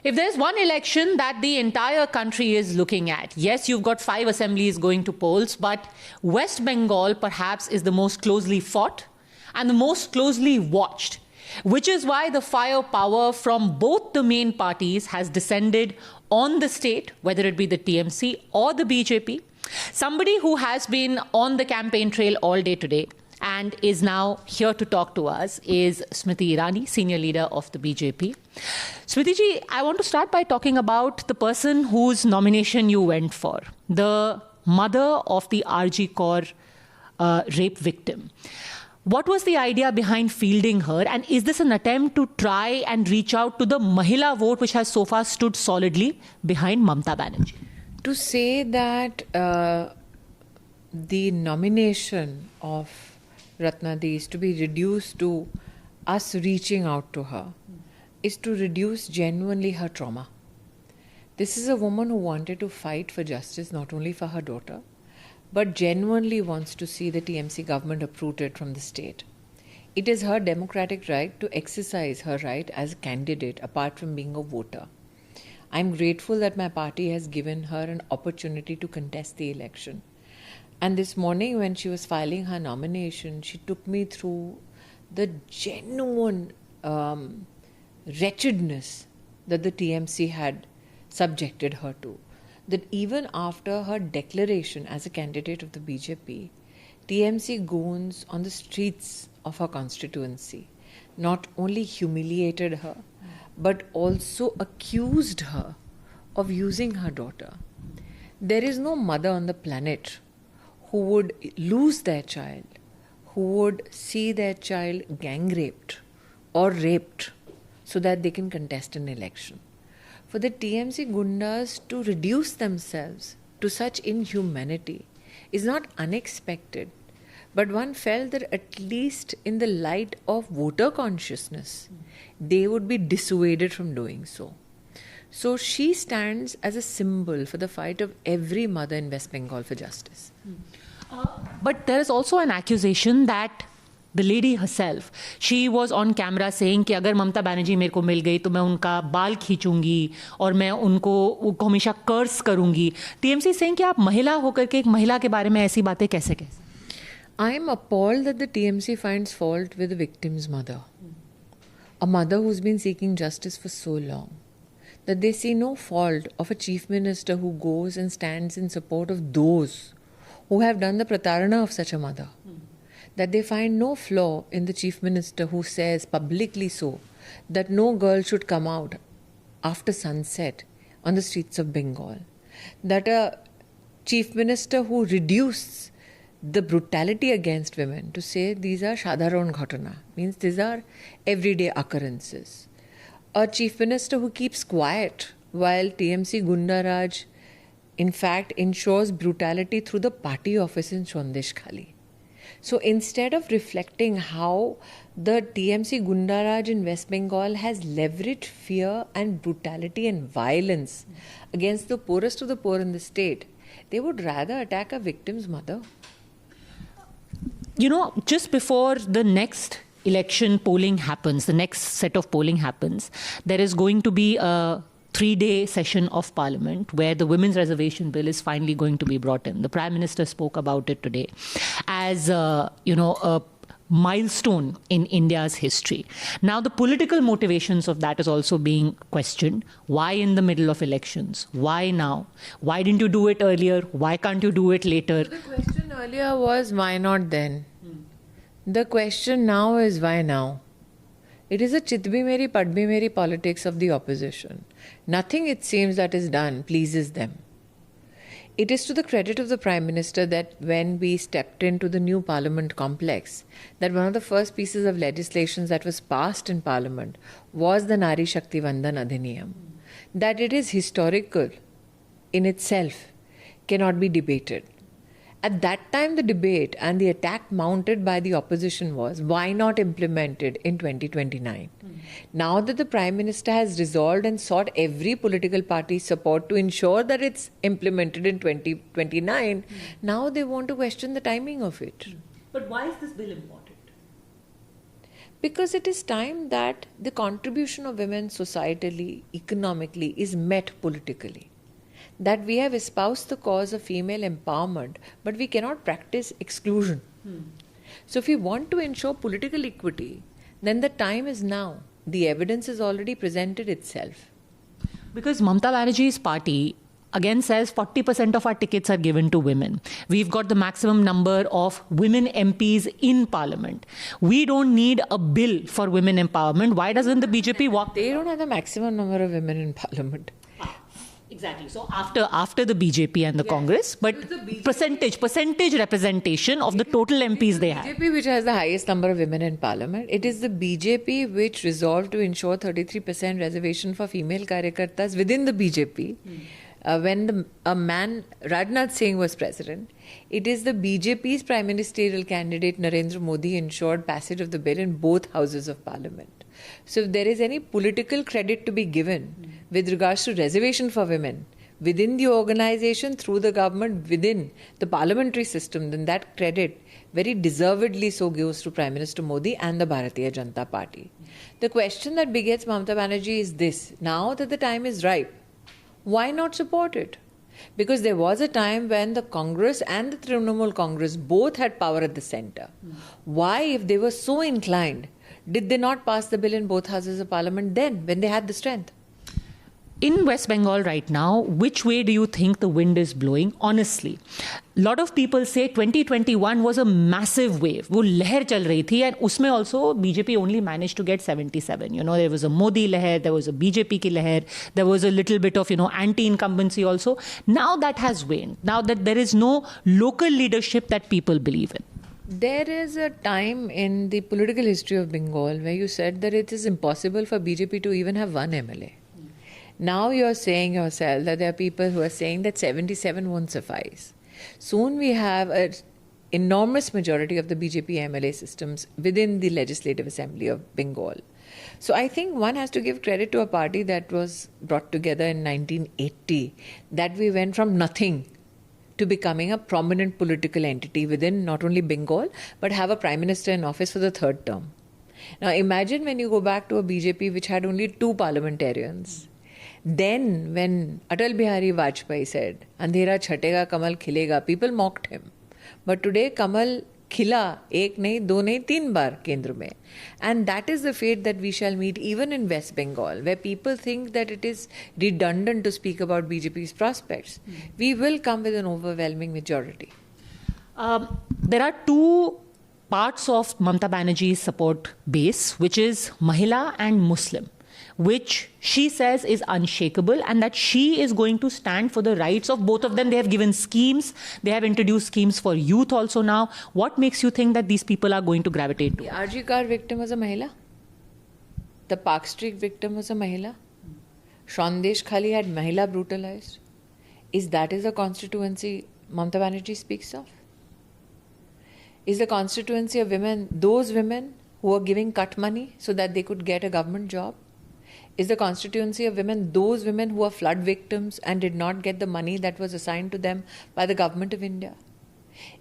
If there's one election that the entire country is looking at, yes, you've got 5 assemblies going to polls, but West Bengal perhaps is the most closely fought and the most closely watched, which is why the firepower from both the main parties has descended on the state, whether it be the TMC or the BJP. Somebody who has been on the campaign trail all day today and is now here to talk to us is Smriti Irani, senior leader of the BJP. Smriti ji, I want to start by talking about the person whose nomination you went for, the mother of the RG Kaur rape victim. What was the idea behind fielding her, and is this an attempt to try and reach out to the Mahila vote which has so far stood solidly behind Mamata Banerjee? To say that the nomination of Ratnadi is to be reduced to us reaching out to her is to reduce genuinely her trauma. This is a woman who wanted to fight for justice not only for her daughter, but genuinely wants to see the TMC government uprooted from the state. It is her democratic right to exercise her right as a candidate apart from being a voter. I'm grateful that my party has given her an opportunity to contest the election. And this morning when she was filing her nomination, she took me through the genuine wretchedness that the TMC had subjected her to. That even after her declaration as a candidate of the BJP, TMC goons on the streets of her constituency not only humiliated her, but also accused her of using her daughter. There is no mother on the planet who would lose their child, who would see their child gang raped or raped so that they can contest an election. For the TMC gundas to reduce themselves to such inhumanity is not unexpected, but one felt that at least in the light of voter consciousness, they would be dissuaded from doing so. So she stands as a symbol for the fight of every mother in West Bengal for justice. But there is also an accusation that the lady herself, she was on camera saying कि अगर ममता बनर्जी मेरे को मिल गई तो मैं उनका बाल खींचूंगी और मैं उनको हमेशा कर्स करूंगी. TMC saying कि आप महिला होकर के एक महिला के बारे में ऐसी बातें कैसे कह सकते? I am appalled that the TMC finds fault with the victim's mother. A mother who's been seeking justice for so long. That they see no fault of a chief minister who goes and stands in support of those who have done the pratarana of such a mother. That they find no flaw in the chief minister who says publicly so that no girl should come out after sunset on the streets of Bengal. That a chief minister who reduces the brutality against women to say these are shadharan ghatana, means these are everyday occurrences. A chief minister who keeps quiet while TMC Gundaraj in fact ensures brutality through the party office in Sandesh Khali. So instead of reflecting how the TMC Gundaraj in West Bengal has leveraged fear and brutality and violence against the poorest of the poor in the state, they would rather attack a victim's mother. You know, just before the next election polling happens, the next set of polling happens, there is going to be a 3-day session of Parliament where the Women's Reservation Bill is finally going to be brought in. The Prime Minister spoke about it today as, a milestone in India's history. Now, the political motivations of that is also being questioned. Why in the middle of elections? Why now? Why didn't you do it earlier? Why can't you do it later? The question earlier was, why not then? The question now is, why now? It is a chitbi meri padbi meri politics of the opposition. Nothing, it seems, that is done pleases them. It is to the credit of the Prime Minister that when we stepped into the new Parliament complex, that one of the first pieces of legislation that was passed in Parliament was the Nari Shakti Vandan Adhiniyam. That it is historical in itself cannot be debated. At that time, the debate and the attack mounted by the opposition was, why not implement it in 2029? Now that the Prime Minister has resolved and sought every political party's support to ensure that it's implemented in 2029, now they want to question the timing of it. But why is this bill important? Because it is time that the contribution of women societally, economically is met politically. That we have espoused the cause of female empowerment, but we cannot practice exclusion. So if we want to ensure political equity, then the time is now. The evidence has already presented itself. Because Mamata Banerjee's party again says 40% of our tickets are given to women. We've got the maximum number of women MPs in parliament. We don't need a bill for women empowerment. Why doesn't the BJP walk? They don't have the maximum number of women in parliament. Exactly. So after the BJP and the Congress, but percentage representation of the total MPs they have. BJP which has the highest number of women in parliament. It is the BJP which resolved to ensure 33% reservation for female karyakartas within the BJP. When a man, Rajnath Singh, was president, it is the BJP's prime ministerial candidate Narendra Modi ensured passage of the bill in both houses of parliament. So if there is any political credit to be given with regards to reservation for women within the organization, through the government, within the parliamentary system, then that credit very deservedly so goes to Prime Minister Modi and the Bharatiya Janata Party. The question that begets Mamata Banerjee is this: now that the time is ripe, why not support it? Because there was a time when the Congress and the Trinamool Congress both had power at the centre. Why, if they were so inclined, did they not pass the bill in both houses of parliament then, when they had the strength? In West Bengal right now, which way do you think the wind is blowing? Honestly, a lot of people say 2021 was a massive wave. वो लहर चल रही थी, and उसमें also BJP only managed to get 77. You know, there was a Modi लहर, there was a BJP की लहर, there was a little bit of, anti-incumbency also. Now that has waned. Now that there is no local leadership that people believe in. There is a time in the political history of Bengal where you said that it is impossible for BJP to even have one MLA. Now you're saying yourself that there are people who are saying that 77 won't suffice. Soon we have an enormous majority of the BJP MLA systems within the Legislative Assembly of Bengal. So I think one has to give credit to a party that was brought together in 1980, that we went from nothing to becoming a prominent political entity within not only Bengal, but have a Prime Minister in office for the third term. Now imagine when you go back to a BJP which had only 2 parliamentarians. Then when Atal Bihari Vajpayee said, Andhera chhatega, Kamal khilega, people mocked him. But today Kamal khila, ek nahi, do nahi, 3 baar kendra mein. And that is the fate that we shall meet even in West Bengal, where people think that it is redundant to speak about BJP's prospects. We will come with an overwhelming majority. There are 2 parts of Mamata Banerjee's support base, which is Mahila and Muslim, which she says is unshakable, and that she is going to stand for the rights of both of them. They have given schemes. They have introduced schemes for youth also now. What makes you think that these people are going to gravitate to? The RG Kar victim was a Mahila. The Park Street victim was a Mahila. Sandesh Khali had Mahila brutalized. Is that the constituency Mamata Banerjee speaks of? Is the constituency of women those women who are giving cut money so that they could get a government job? Is the constituency of women those women who are flood victims and did not get the money that was assigned to them by the government of India?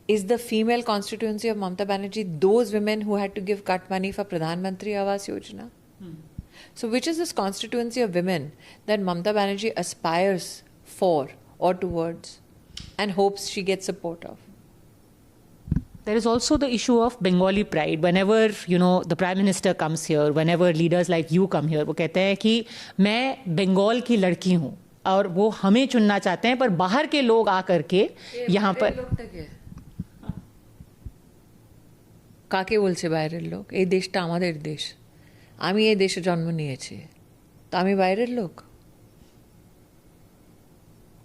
Is the female constituency of Mamata Banerjee those women who had to give cut money for Pradhan Mantri Awas Yojana? So which is this constituency of women that Mamata Banerjee aspires for or towards and hopes she gets support of? There is also the issue of Bengali pride. Whenever, the Prime Minister comes here, whenever leaders like you come here, वो कहते हैं कि मैं बंगाल की लड़की हूँ और वो हमें चुनना चाहते हैं, पर बाहर के लोग आकर के यहाँ पर কাকে বলছে বাইরের লোক? এই দেশটা আমাদের দেশ, আমি এই দেশে জন্ম নিয়েছি, তো আমি বাইরের লোক?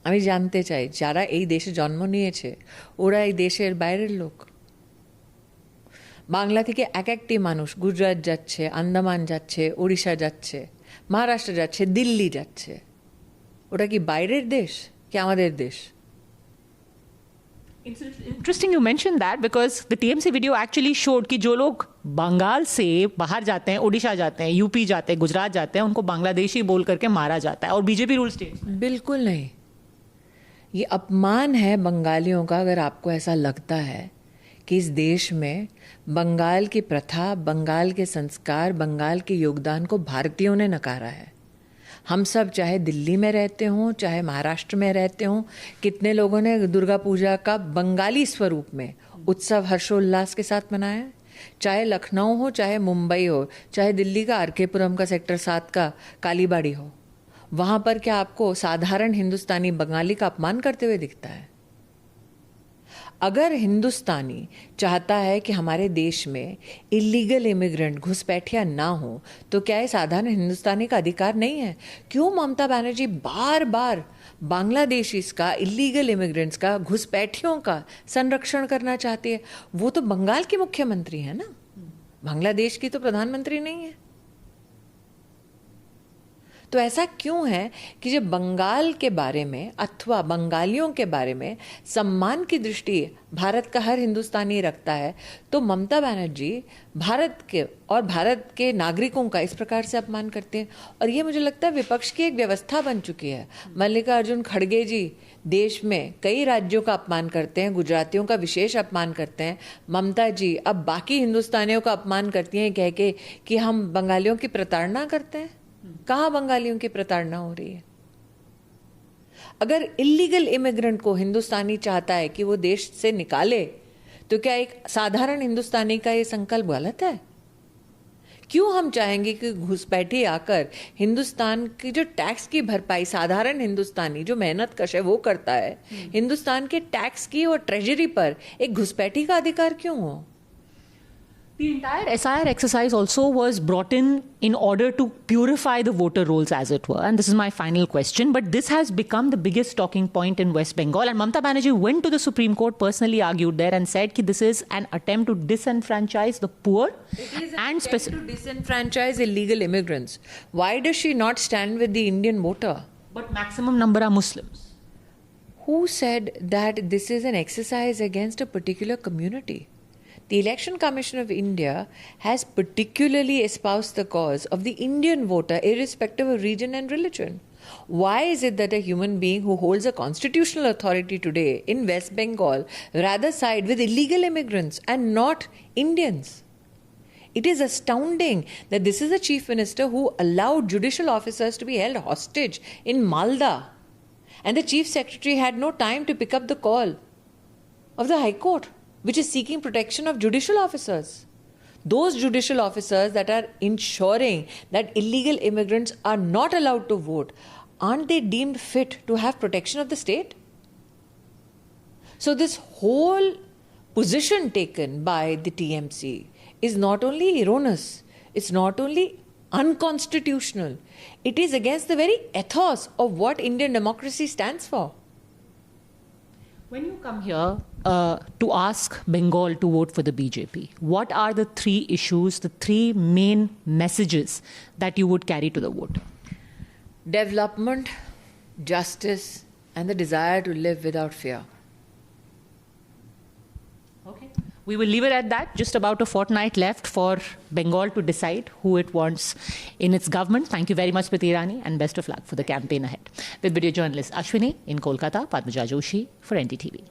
আমি জানতে চাই যারা এই দেশে জন্ম নিয়েছে ওরা এই দেশের বাইরের লোক? বাংলা থেকে একটি মানুষ গুজরাট যাচ্ছে, আন্দামান যাচ্ছে, ওড়িশা যাচ্ছে, মহারাষ্ট্র যাচ্ছে, দিল্লি যাচ্ছে, ওটা কি বাইরের দেশ কি আমাদের দেশ? Interesting you mentioned that, because the TMC video actually showed कि जो लोग बंगाल से बाहर जाते हैं, ओडिशा जाते हैं, यूपी जाते हैं, गुजरात जाते हैं, उनको बांग्लादेशी बोल करके मारा जाता है और बीजेपी रूल स्टेट। बिल्कुल नहीं, ये अपमान है बंगालियों का अगर आपको ऐसा लगता है कि इस देश में बंगाल की प्रथा, बंगाल के संस्कार, बंगाल के योगदान को भारतीयों ने नकारा है। हम सब चाहे दिल्ली में रहते हों, चाहे महाराष्ट्र में रहते हों, कितने लोगों ने दुर्गा पूजा का बंगाली स्वरूप में उत्सव हर्षोल्लास के साथ मनाया है। चाहे लखनऊ हो, चाहे मुंबई हो, चाहे दिल्ली का आरकेपुरम का सेक्टर 7 का कालीबाड़ी हो, वहाँ पर क्या आपको साधारण हिंदुस्तानी बंगाली का अपमान करते हुए दिखता है? अगर हिंदुस्तानी चाहता है कि हमारे देश में इलीगल इमिग्रेंट घुसपैठिया ना हो, तो क्या ये साधारण हिंदुस्तानी का अधिकार नहीं है? क्यों ममता बनर्जी बार बार बांग्लादेशीज का, इलीगल इमिग्रेंट्स का, घुसपैठियों का संरक्षण करना चाहती है? वो तो बंगाल की मुख्यमंत्री है ना, बांग्लादेश की तो प्रधानमंत्री नहीं है। तो ऐसा क्यों है कि जब बंगाल के बारे में अथवा बंगालियों के बारे में सम्मान की दृष्टि भारत का हर हिंदुस्तानी रखता है, तो ममता बनर्जी भारत के नागरिकों का इस प्रकार से अपमान करते हैं? और ये मुझे लगता है विपक्ष की एक व्यवस्था बन चुकी है। मल्लिकार्जुन खड़गे जी देश में कई राज्यों का अपमान करते हैं, गुजरातियों का विशेष अपमान करते हैं। ममता जी अब बाकी हिंदुस्तानियों का अपमान करती हैं कह के कि हम बंगालियों की प्रताड़ना करते हैं। कहाँ बंगालियों की प्रताड़ना हो रही है? अगर इलीगल इमिग्रेंट को हिंदुस्तानी चाहता है कि वो देश से निकाले, तो क्या एक साधारण हिंदुस्तानी का ये संकल्प गलत है? क्यों हम चाहेंगे कि घुसपैठी आकर हिंदुस्तान की जो टैक्स की भरपाई साधारण हिंदुस्तानी जो मेहनत कश है वो करता है, हिंदुस्तान के टैक्स की और ट्रेजरी पर एक घुसपैठी का अधिकार क्यों हो? The entire SIR exercise also was brought in order to purify the voter rolls, as it were. And this is my final question. But this has become the biggest talking point in West Bengal. And Mamata Banerjee went to the Supreme Court, personally argued there, and said that this is an attempt to disenfranchise the poor. It is an attempt to disenfranchise illegal immigrants. Why does she not stand with the Indian voter? But maximum number are Muslims. Who said that this is an exercise against a particular community? The Election Commission of India has particularly espoused the cause of the Indian voter, irrespective of region and religion. Why is it that a human being who holds a constitutional authority today in West Bengal rather side with illegal immigrants and not Indians? It is astounding that this is a chief minister who allowed judicial officers to be held hostage in Malda, and the chief secretary had no time to pick up the call of the High Court, which is seeking protection of judicial officers. Those judicial officers that are ensuring that illegal immigrants are not allowed to vote, aren't they deemed fit to have protection of the state? So this whole position taken by the TMC is not only erroneous, it's not only unconstitutional, it is against the very ethos of what Indian democracy stands for. When you come here to ask Bengal to vote for the BJP, what are the three issues, the three main messages that you would carry to the voter? Development, justice, and the desire to live without fear. Okay. We will leave it at that. Just about a fortnight left for Bengal to decide who it wants in its government. Thank you very much, Smriti Irani, and best of luck for the campaign ahead. With video journalist Ashwini in Kolkata, Padmaja Joshi for NDTV.